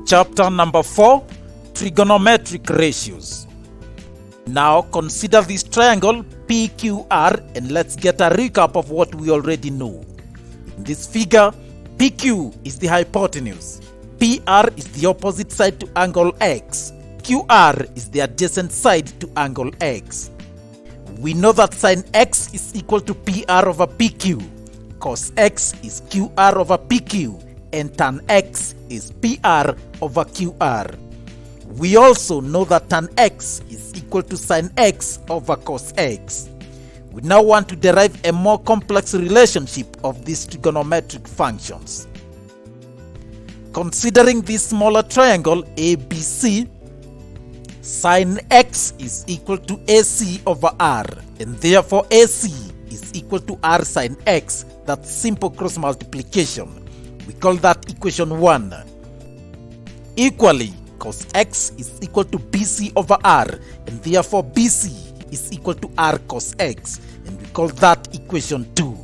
Chapter number 4, Trigonometric Ratios. Now consider this triangle PQR and let's get a recap of what we already know. In this figure, PQ is the hypotenuse, PR is the opposite side to angle X, QR is the adjacent side to angle X. We know that sine X is equal to PR over PQ, cos X is QR over PQ, and tan X is PR over QR. We also know that tan X is equal to sine X over cos X. We now want to derive a more complex relationship of these trigonometric functions. Considering this smaller triangle ABC, sine X is equal to AC over R, and therefore AC is equal to R sine X. That's simple cross multiplication. We call that equation 1. Equally, cos X is equal to BC over R, and therefore BC is equal to R cos X, and we call that equation 2.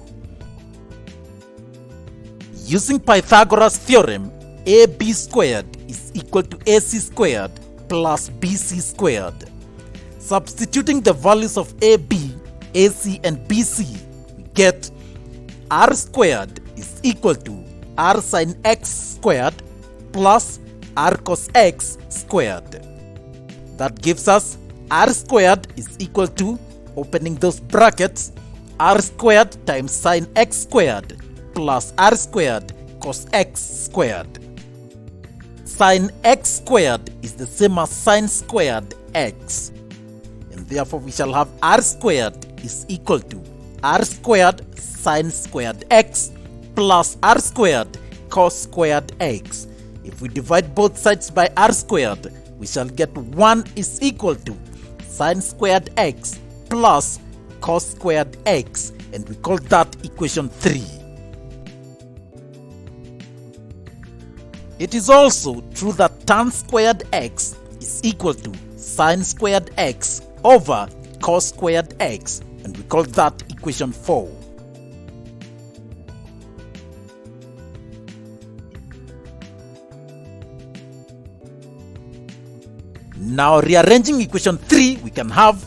Using Pythagoras theorem, AB squared is equal to AC squared plus BC squared. Substituting the values of AB, AC, and BC, we get R squared is equal to R sine X squared plus R cos X squared. That gives us R squared is equal to, opening those brackets, R squared times sine X squared plus R squared cos X squared. Sine X squared is the same as sine squared X, and therefore we shall have R squared is equal to R squared sine squared X plus R squared cos squared X. If we divide both sides by R squared, we shall get 1 is equal to sine squared X plus cos squared X, and we call that equation 3. It is also true that tan squared X is equal to sine squared X over cos squared X, and we call that equation 4. Now rearranging equation 3, we can have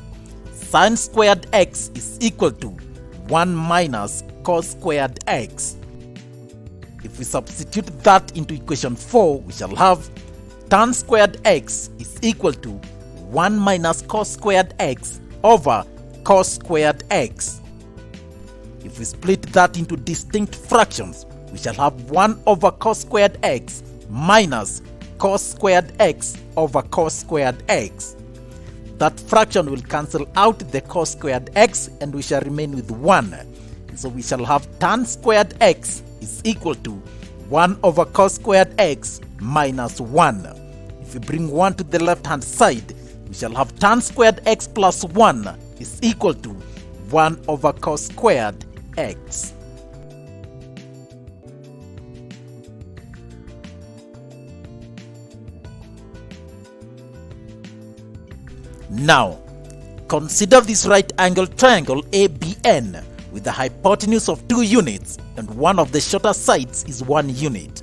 sine squared X is equal to 1 minus cos squared X. If we substitute that into equation 4, we shall have tan squared X is equal to 1 minus cos squared X over cos squared X. If we split that into distinct fractions, we shall have 1 over cos squared X minus cos squared X over cos squared X. That fraction will cancel out the cos squared X and we shall remain with 1. And so we shall have tan squared X is equal to 1 over cos squared X minus 1. If we bring 1 to the left hand side, we shall have tan squared X plus 1 is equal to 1 over cos squared X. Now, consider this right angle triangle ABN with the hypotenuse of 2 units and one of the shorter sides is 1 unit.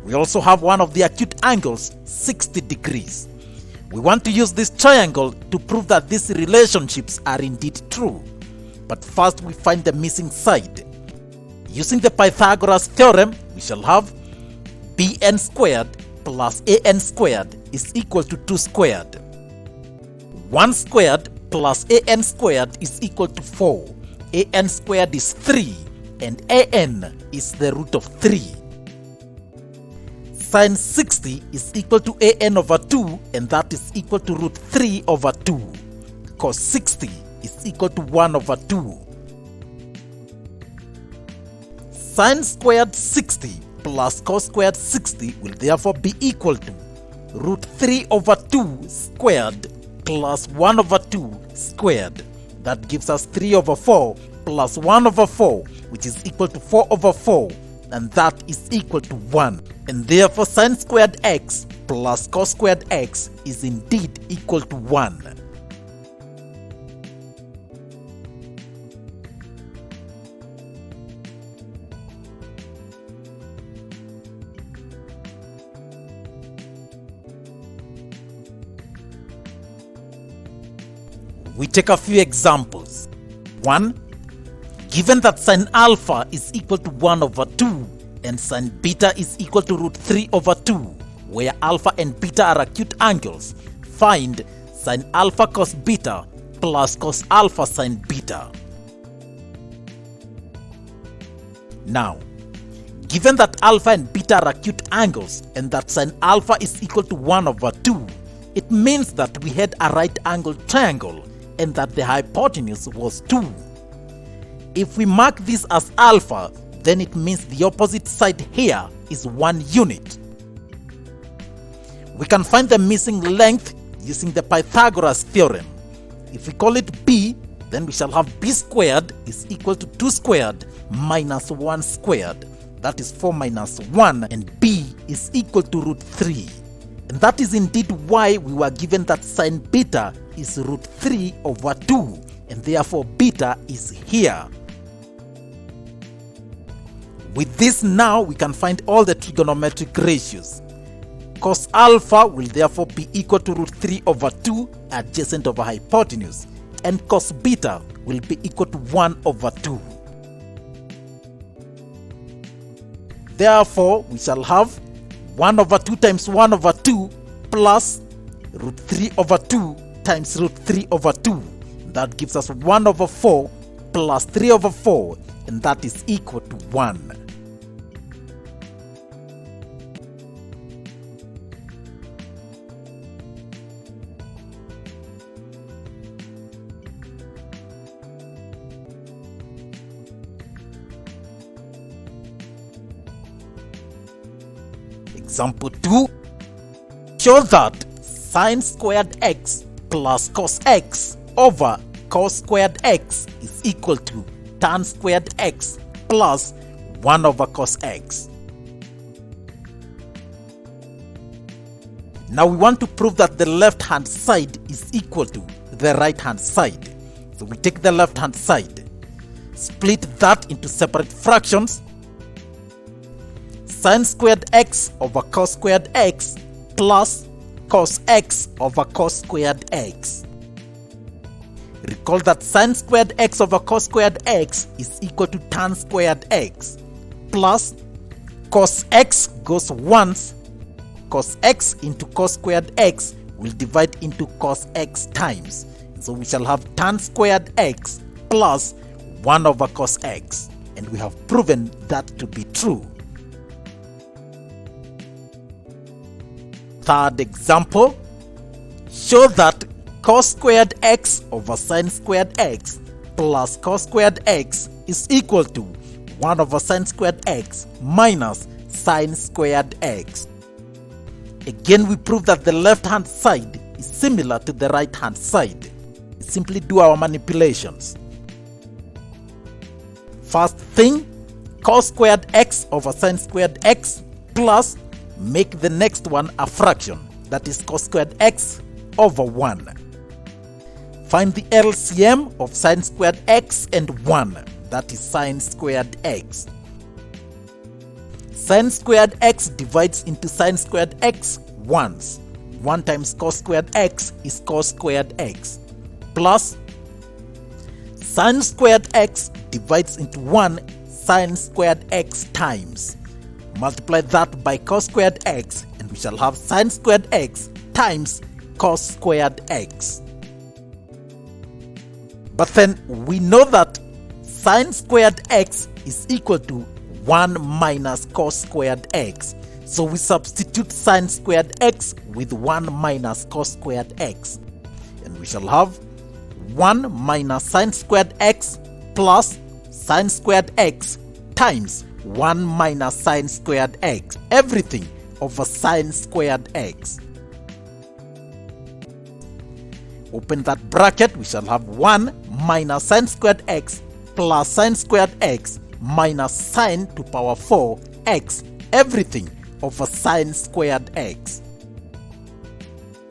We also have one of the acute angles, 60 degrees. We want to use this triangle to prove that these relationships are indeed true. But first we find the missing side. Using the Pythagoras theorem, we shall have bn squared plus an squared is equal to 2 squared. 1 squared plus an squared is equal to 4. An squared is 3 and an is the root of 3. Sine 60 is equal to an over 2 and that is equal to root 3 over 2. Cos 60 is equal to 1 over 2. Sine squared 60 plus cos squared 60 will therefore be equal to root 3 over 2 squared plus 1 over 2 squared. That gives us 3 over 4 plus 1 over 4, which is equal to 4 over 4, and that is equal to 1. And therefore sine squared X plus cos squared X is indeed equal to 1. We take a few examples. 1. Given that sine alpha is equal to 1 over 2 and sine beta is equal to root 3 over 2, where alpha and beta are acute angles, find sine alpha cos beta plus cos alpha sine beta. Now, given that alpha and beta are acute angles and that sine alpha is equal to 1 over 2, it means that we had a right angle triangle and that the hypotenuse was 2. If we mark this as alpha, then it means the opposite side here is 1 unit. We can find the missing length using the Pythagoras theorem. If we call it b, then we shall have b squared is equal to 2 squared minus 1 squared. That is 4 minus 1, and b is equal to root 3. And that is indeed why we were given that sine beta is root 3 over 2, and therefore beta is here. With this now, we can find all the trigonometric ratios. Cos alpha will therefore be equal to root 3 over 2 adjacent over hypotenuse, and cos beta will be equal to 1 over 2. Therefore, we shall have 1 over 2 times 1 over 2 plus root 3 over 2 times root 3 over 2. That gives us 1 over 4 plus 3 over 4, and that is equal to 1. Example 2. Show that sine squared x plus cos x over cos squared x is equal to tan squared x plus 1 over cos x. Now we want to prove that the left hand side is equal to the right hand side. So we take the left hand side, split that into separate fractions. Sine squared x over cos squared x plus cos x over cos squared x. Recall that sine squared x over cos squared x is equal to tan squared x plus cos x goes once. Cos x into cos squared x will divide into cos x times. So we shall have tan squared x plus 1 over cos x, and we have proven that to be true. Third example, show that cos squared x over sine squared x plus cos squared x is equal to 1 over sine squared x minus sine squared x. Again, we prove that the left hand side is similar to the right hand side. We simply do our manipulations. First thing, cos squared x over sine squared x plus, make the next one a fraction, that is cos squared x over 1. Find the LCM of sine squared x and 1, that is sine squared x. Sine squared x divides into sine squared x once. 1 times cos squared x is cos squared x, plus sine squared x divides into 1 sine squared x times. Multiply that by cos squared x, and we shall have sine squared x times cos squared x. But then we know that sine squared x is equal to 1 minus cos squared x. So we substitute sine squared x with 1 minus cos squared x. And we shall have 1 minus sine squared x plus sine squared x times 1 minus sine squared x, everything over sine squared x. Open that bracket, we shall have 1 minus sine squared x plus sine squared x minus sine to power 4 x, everything over sine squared x.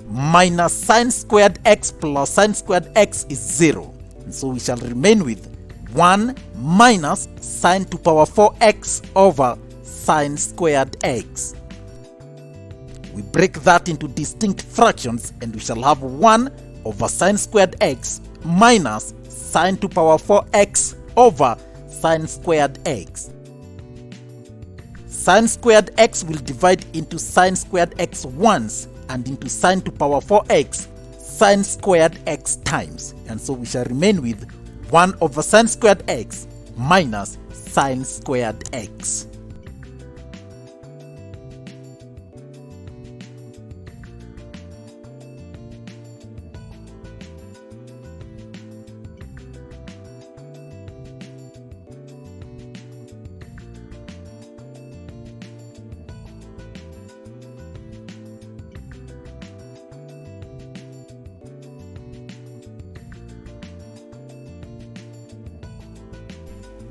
Minus sine squared x plus sine squared x is 0. And so we shall remain with 1 minus sine to power 4x over sine squared x. We break that into distinct fractions, and we shall have 1 over sine squared x minus sine to power 4x over sine squared x. Sine squared x will divide into sine squared x once and into sine to power 4x sine squared x times, and so we shall remain with 1 over sine squared x minus sine squared x.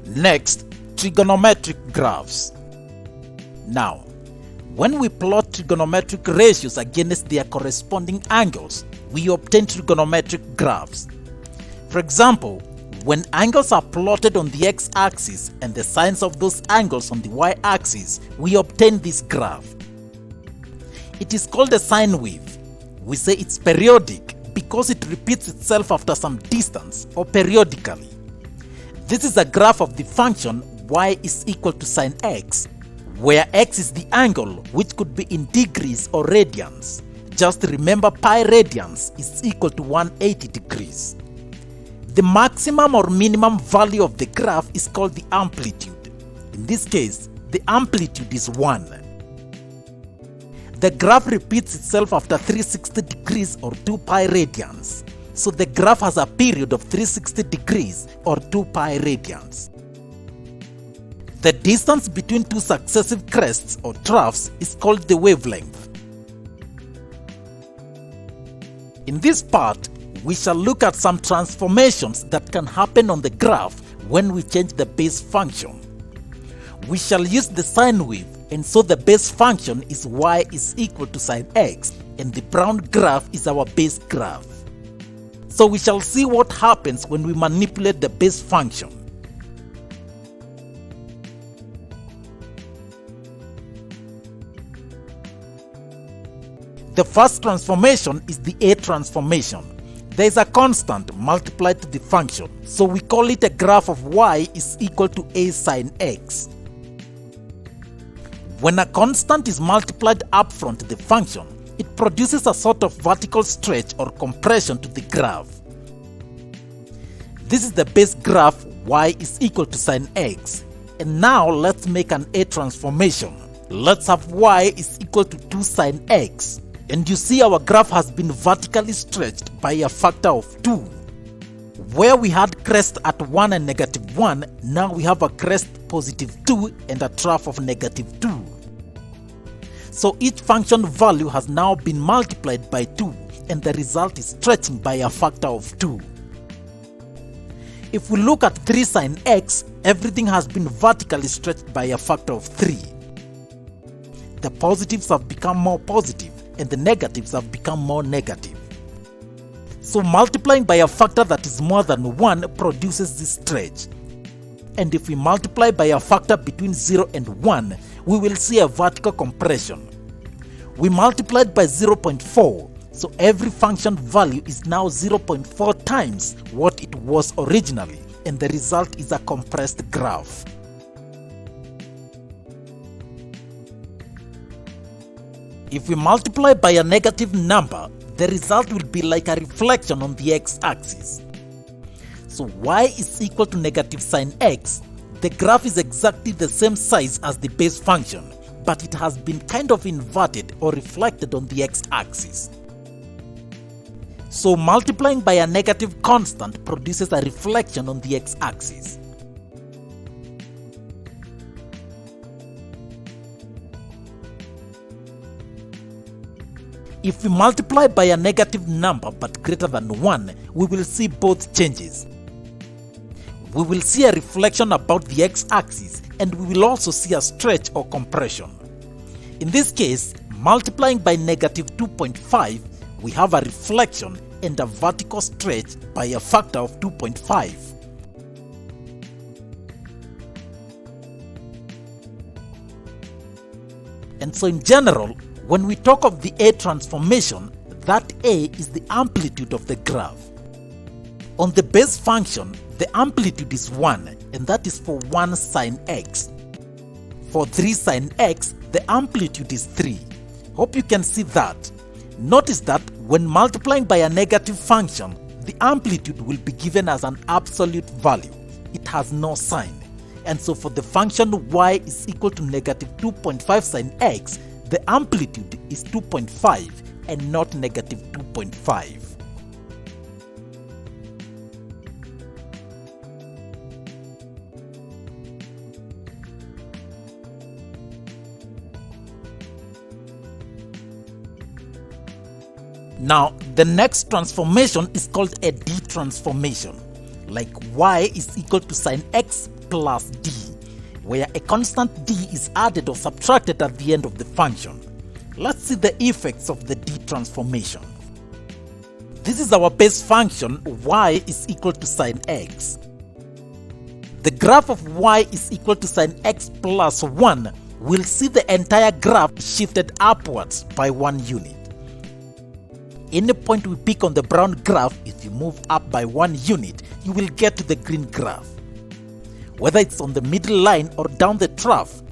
Next, trigonometric graphs. Now, when we plot trigonometric ratios against their corresponding angles, we obtain trigonometric graphs. For example, when angles are plotted on the x-axis and the sines of those angles on the y-axis, we obtain this graph. It is called a sine wave. We say it's periodic because it repeats itself after some distance or periodically. This is a graph of the function y is equal to sine x, where x is the angle, which could be in degrees or radians. Just remember pi radians is equal to 180 degrees. The maximum or minimum value of the graph is called the amplitude. In this case, the amplitude is 1. The graph repeats itself after 360 degrees or 2 pi radians. So the graph has a period of 360 degrees or 2 pi radians. The distance between two successive crests or troughs is called the wavelength. In this part, we shall look at some transformations that can happen on the graph when we change the base function. We shall use the sine wave, and so the base function is y is equal to sine x, and the brown graph is our base graph. So we shall see what happens when we manipulate the base function. The first transformation is the A transformation. There is a constant multiplied to the function, so we call it a graph of y is equal to A sine x. When a constant is multiplied upfront to the function, it produces a sort of vertical stretch or compression to the graph. This is the base graph y is equal to sine x. And now let's make an A transformation. Let's have y is equal to 2 sine x. And you see our graph has been vertically stretched by a factor of 2. Where we had crest at 1 and -1, now we have a crest +2 and a trough of -2. So each function value has now been multiplied by 2, and the result is stretching by a factor of 2. If we look at 3 sine x, everything has been vertically stretched by a factor of 3. The positives have become more positive, and the negatives have become more negative. So multiplying by a factor that is more than 1 produces this stretch. And if we multiply by a factor between 0 and 1, we will see a vertical compression. We multiplied by 0.4, so every function value is now 0.4 times what it was originally, and the result is a compressed graph. If we multiply by a negative number, the result will be like a reflection on the x-axis. So y is equal to negative sine x. The graph is exactly the same size as the base function, but it has been kind of inverted or reflected on the x-axis. So multiplying by a negative constant produces a reflection on the x-axis. If we multiply by a negative number but greater than 1, we will see both changes. We will see a reflection about the x-axis, and we will also see a stretch or compression. In this case, multiplying by negative 2.5, we have a reflection and a vertical stretch by a factor of 2.5. And so in general, when we talk of the A transformation, that A is the amplitude of the graph. On the base function, the amplitude is 1, and that is for 1 sine x. For 3 sine x, the amplitude is 3. Hope you can see that. Notice that when multiplying by a negative function, the amplitude will be given as an absolute value. It has no sign. And so for the function y is equal to negative 2.5 sine x, the amplitude is 2.5 and not negative 2.5. Now, the next transformation is called a D transformation, like y is equal to sine x plus d, where a constant d is added or subtracted at the end of the function. Let's see the effects of the D transformation. This is our base function y is equal to sine x. The graph of y is equal to sine x plus 1 will see the entire graph shifted upwards by 1 unit. Any point we pick on the brown graph, if you move up by 1 unit, you will get to the green graph. Whether it's on the middle line or down the trough,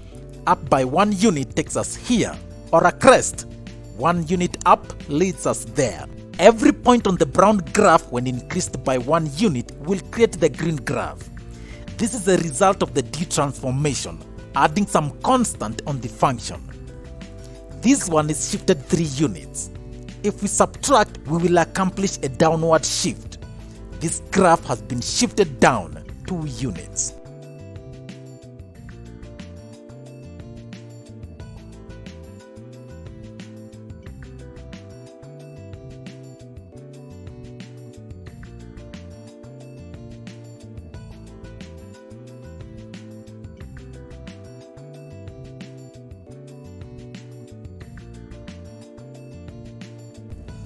up by 1 unit takes us here, or a crest, 1 unit up leads us there. Every point on the brown graph when increased by 1 unit will create the green graph. This is a result of the D transformation, adding some constant on the function. This one is shifted 3 units. If we subtract, we will accomplish a downward shift. This graph has been shifted down 2 units.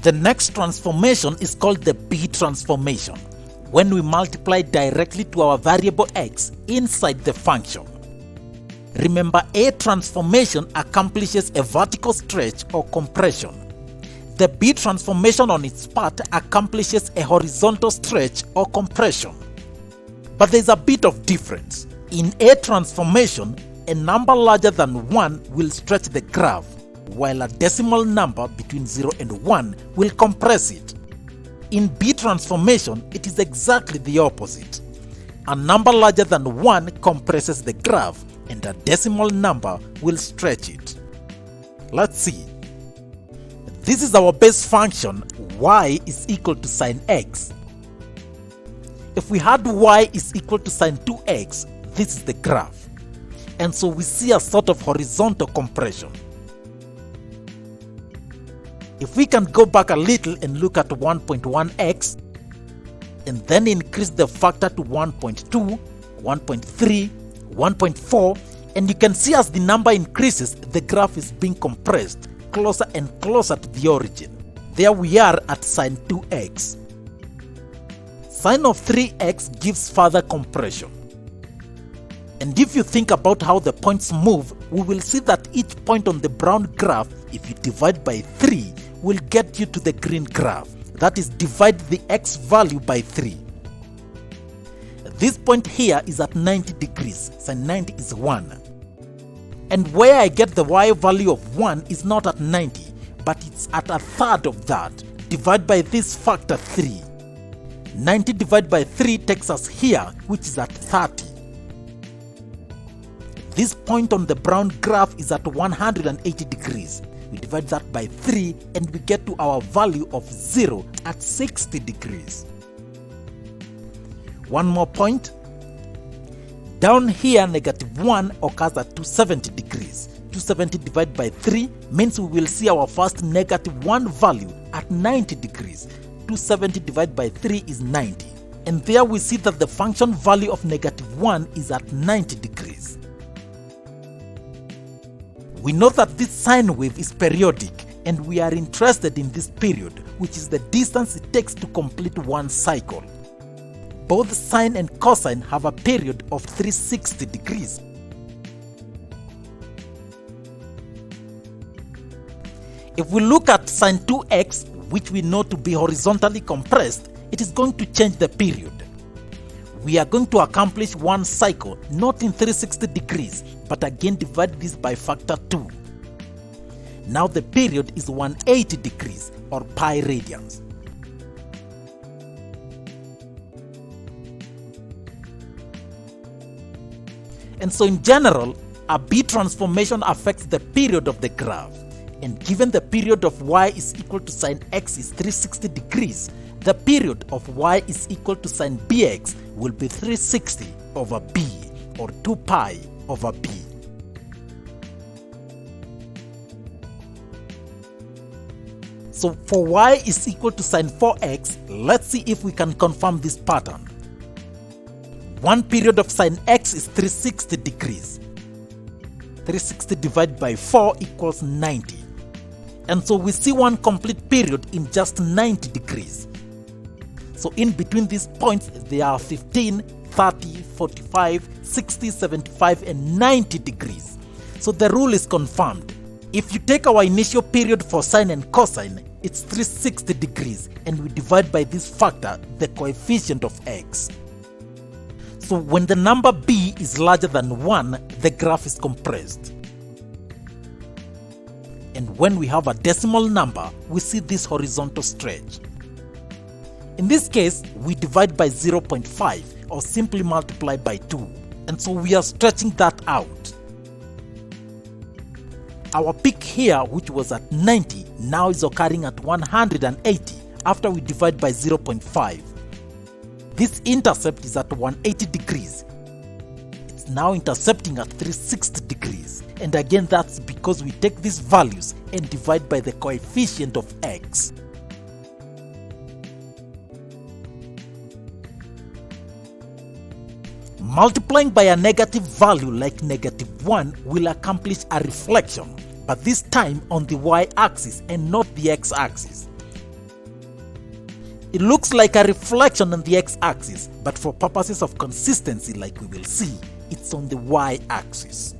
The next transformation is called the B transformation, when we multiply directly to our variable x inside the function. Remember, A transformation accomplishes a vertical stretch or compression. The B transformation on its part accomplishes a horizontal stretch or compression. But there's a bit of difference. In A transformation, a number larger than 1 will stretch the graph, while a decimal number between 0 and 1 will compress it. In B transformation, it is exactly the opposite. A number larger than 1 compresses the graph, and a decimal number will stretch it. Let's see. This is our base function, y is equal to sine x. If we had y is equal to sine 2x, this is the graph. And so we see a sort of horizontal compression. If we can go back a little and look at 1.1x, and then increase the factor to 1.2, 1.3, 1.4, and you can see as the number increases, the graph is being compressed closer and closer to the origin. There we are at sine 2x. Sine of 3x gives further compression. And if you think about how the points move, we will see that each point on the brown graph, if you divide by 3, will get you to the green graph. That is, divide the x value by 3. This point here is at 90 degrees, sine 90 is 1. And where I get the y value of 1 is not at 90, but it's at a third of that. Divide by this factor 3. 90 divided by 3 takes us here, which is at 30. This point on the brown graph is at 180 degrees. We divide that by 3 and we get to our value of 0 at 60 degrees. One more point. Down here, negative 1 occurs at 270 degrees. 270 divided by 3 means we will see our first negative 1 value at 90 degrees. 270 divided by 3 is 90. And there we see that the function value of negative 1 is at 90 degrees. We know that this sine wave is periodic, and we are interested in this period, which is the distance it takes to complete one cycle. Both sine and cosine have a period of 360 degrees. If we look at sine 2x, which we know to be horizontally compressed, it is going to change the period. We are going to accomplish one cycle not in 360 degrees, but again divide this by factor 2. Now the period is 180 degrees or pi radians. And so in general, a B transformation affects the period of the graph. And given the period of y is equal to sine x is 360 degrees, the period of y is equal to sine bx will be 360 over b, or 2 pi over b. So for y is equal to sine 4x, let's see if we can confirm this pattern. One period of sine x is 360 degrees. 360 divided by 4 equals 90. And so we see one complete period in just 90 degrees. So in between these points, there are 15, 30, 45, 60, 75, and 90 degrees. So the rule is confirmed. If you take our initial period for sine and cosine, it's 360 degrees, and we divide by this factor, the coefficient of x. So when the number b is larger than 1, the graph is compressed. And when we have a decimal number, we see this horizontal stretch. In this case, we divide by 0.5 or simply multiply by 2. And so we are stretching that out. Our peak here, which was at 90, now is occurring at 180 after we divide by 0.5. This intercept is at 180 degrees. It's now intercepting at 360 degrees. And again, that's because we take these values and divide by the coefficient of x. Multiplying by a negative value like -1 will accomplish a reflection, but this time on the y-axis and not the x-axis. It looks like a reflection on the x-axis, but for purposes of consistency, like we will see, it's on the y-axis.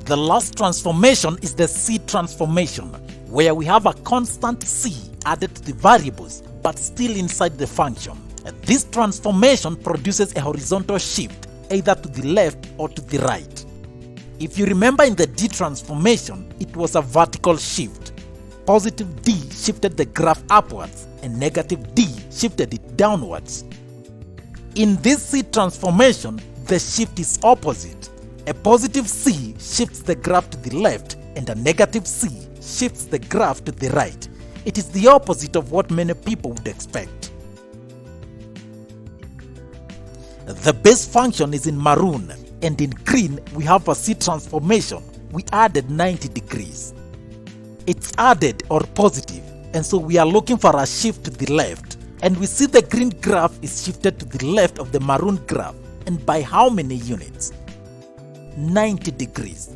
The last transformation is the C transformation, where we have a constant C added to the variables, but still inside the function. This transformation produces a horizontal shift, either to the left or to the right. If you remember in the D transformation, it was a vertical shift. Positive D shifted the graph upwards, and negative D shifted it downwards. In this C transformation, the shift is opposite. A positive C shifts the graph to the left, and a negative C shifts the graph to the right. It is the opposite of what many people would expect. The base function is in maroon, and in green we have a C transformation. We added 90 degrees. It's added or positive, and so we are looking for a shift to the left. And we see the green graph is shifted to the left of the maroon graph, and by how many units? 90 degrees.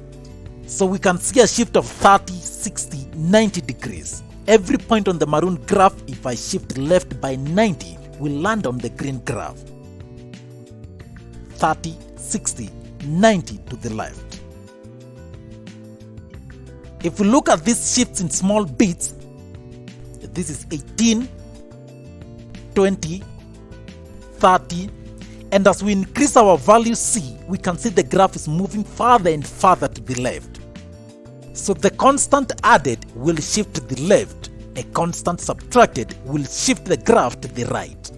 So we can see a shift of 30, 60, 90 degrees. Every point on the maroon graph, if I shift left by 90, will land on the green graph. 30, 60, 90 to the left. If we look at these shifts in small bits, this is 18, 20, 30, and as we increase our value C, we can see the graph is moving farther and farther to the left. So the constant added will shift to the left, a constant subtracted will shift the graph to the right.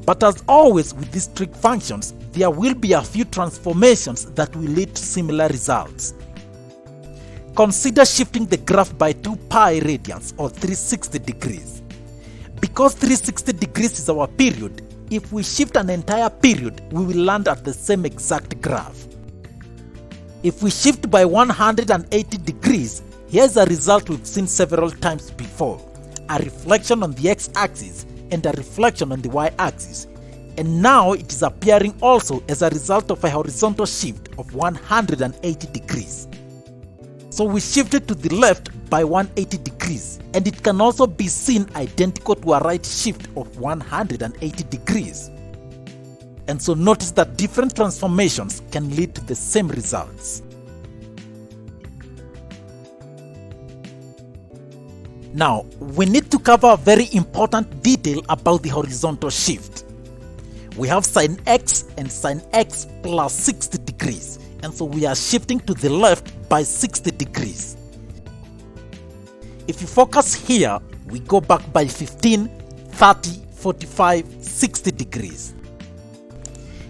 But as always with these trig functions, there will be a few transformations that will lead to similar results. Consider shifting the graph by 2 pi radians or 360 degrees. Because 360 degrees is our period, if we shift an entire period, we will land at the same exact graph. If we shift by 180 degrees, here's a result we've seen several times before. A reflection on the x-axis and a reflection on the y-axis. And now it is appearing also as a result of a horizontal shift of 180 degrees. So we shifted to the left by 180 degrees, and it can also be seen identical to a right shift of 180 degrees. And so notice that different transformations can lead to the same results. Now, we need to cover a very important detail about the horizontal shift. We have sine x and sine x plus 60 degrees, and so we are shifting to the left by 60 degrees. If you focus here, we go back by 15, 30, 45, 60 degrees.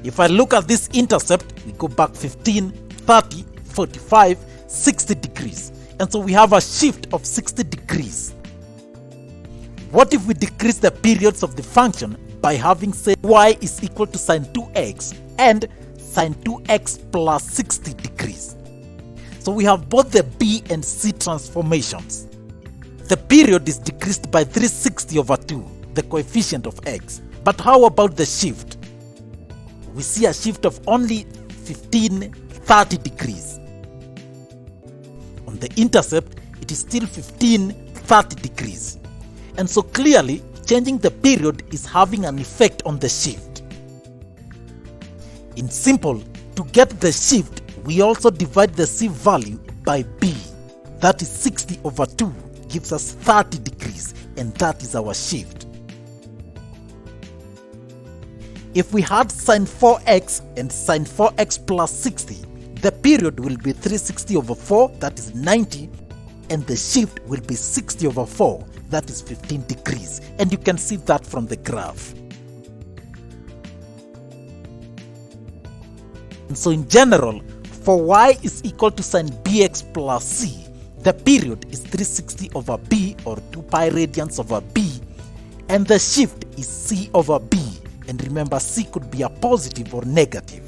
If I look at this intercept, we go back 15, 30, 45, 60 degrees. And so we have a shift of 60 degrees. What if we decrease the periods of the function by having, say, y is equal to sine 2x and sine 2x plus 60 degrees? So we have both the b and c transformations. The period is decreased by 360 over 2, the coefficient of x. But how about the shift? We see a shift of only 15, 30 degrees. On the intercept, it is still 15, 30 degrees. And so clearly, changing the period is having an effect on the shift. In simple, to get the shift, we also divide the c value by b. That is 60 over 2 gives us 30 degrees, and that is our shift. If we had sine 4x and sine 4x plus 60, the period will be 360 over 4, that is 90, and the shift will be 60 over 4, that is 15 degrees, and you can see that from the graph. And so in general, for y is equal to sine bx plus c, the period is 360 over b, or 2 pi radians over b, and the shift is c over b. And remember, c could be a positive or negative.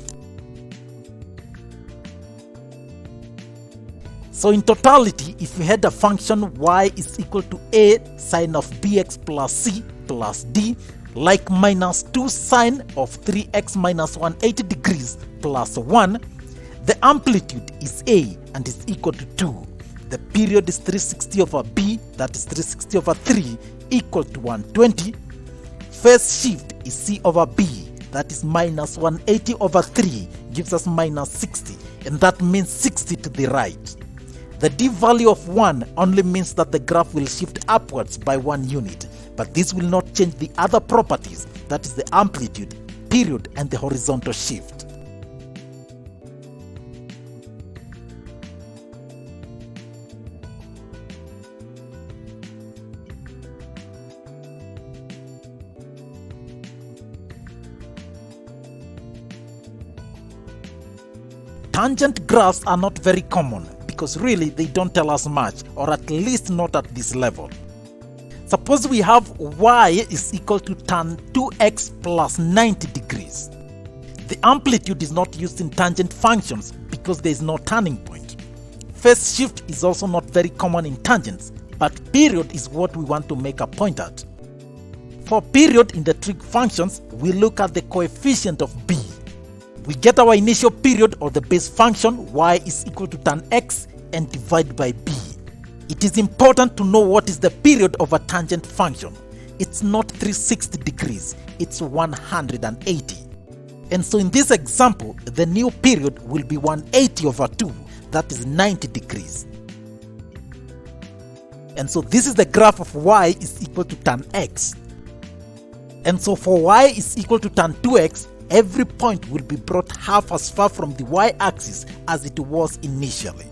So in totality, if we had a function y is equal to a sine of bx plus c plus d, like minus 2 sine of 3x minus 180 degrees plus 1, the amplitude is a and is equal to 2. The period is 360 over b, that is 360 over 3, equal to 120. Phase shift is c over b, that is minus 180 over 3, gives us minus 60, and that means 60 to the right. The d value of 1 only means that the graph will shift upwards by 1 unit, but this will not change the other properties, that is the amplitude, period, and the horizontal shift. Tangent graphs are not very common because really they don't tell us much, or at least not at this level. Suppose we have y is equal to tan 2x plus 90 degrees. The amplitude is not used in tangent functions because there is no turning point. Phase shift is also not very common in tangents, but period is what we want to make a point at. For period in the trig functions, we look at the coefficient of b. We get our initial period or the base function y is equal to tan x and divide by b. It is important to know what is the period of a tangent function. It's not 360 degrees, it's 180. And so in this example, the new period will be 180 over 2, that is 90 degrees. And so this is the graph of y is equal to tan x. And so for y is equal to tan 2x, every point will be brought half as far from the y-axis as it was initially.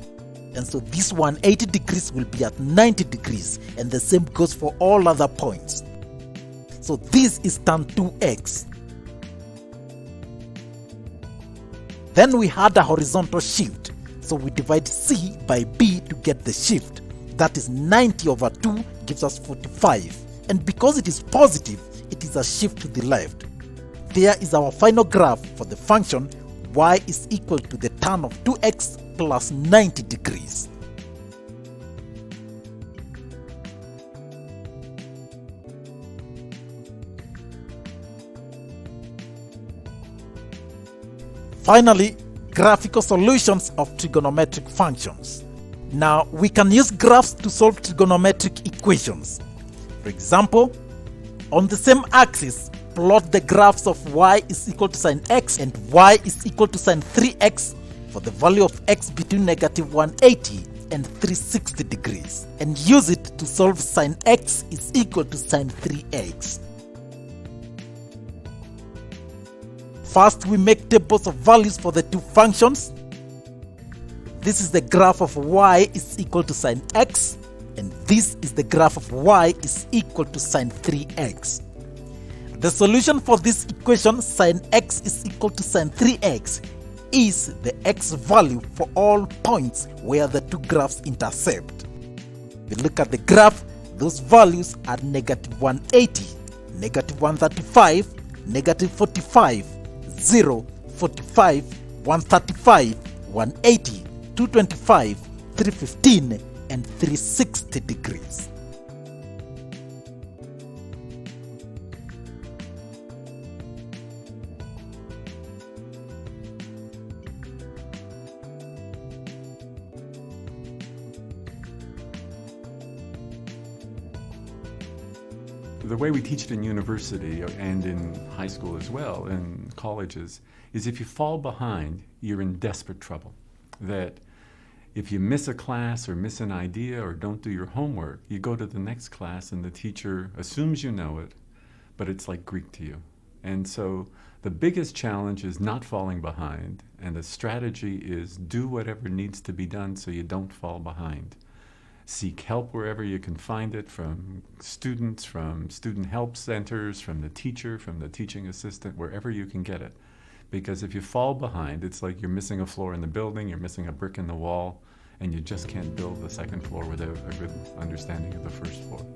And so this 180 degrees will be at 90 degrees, and the same goes for all other points. So this is tan 2x. Then we had a horizontal shift, so we divide c by b to get the shift. That is 90 over 2 gives us 45, and because it is positive, it is a shift to the left. There is our final graph for the function y is equal to the tan of 2x plus 90 degrees. Finally, graphical solutions of trigonometric functions. Now, we can use graphs to solve trigonometric equations. For example, on the same axis, plot the graphs of y is equal to sine x and y is equal to sine 3x for the value of x between negative 180 and 360 degrees, and use it to solve sine x is equal to sine 3x. First, we make tables of values for the two functions. This is the graph of y is equal to sine x, and this is the graph of y is equal to sine 3x. The solution for this equation, sine x is equal to sine 3x, is the x value for all points where the two graphs intercept. If you look at the graph, those values are negative 180, negative 135, negative 45, 0, 45, 135, 180, 225, 315, and 360 degrees. The way we teach it in university and in high school as well, and colleges, is if you fall behind, you're in desperate trouble. That if you miss a class or miss an idea or don't do your homework, you go to the next class and the teacher assumes you know it, but it's like Greek to you. And so the biggest challenge is not falling behind, and the strategy is do whatever needs to be done so you don't fall behind. Seek help wherever you can find it, from students, from student help centers, from the teacher, from the teaching assistant, wherever you can get it. Because if you fall behind, it's like you're missing a floor in the building, you're missing a brick in the wall, and you just can't build the second floor without a good understanding of the first floor.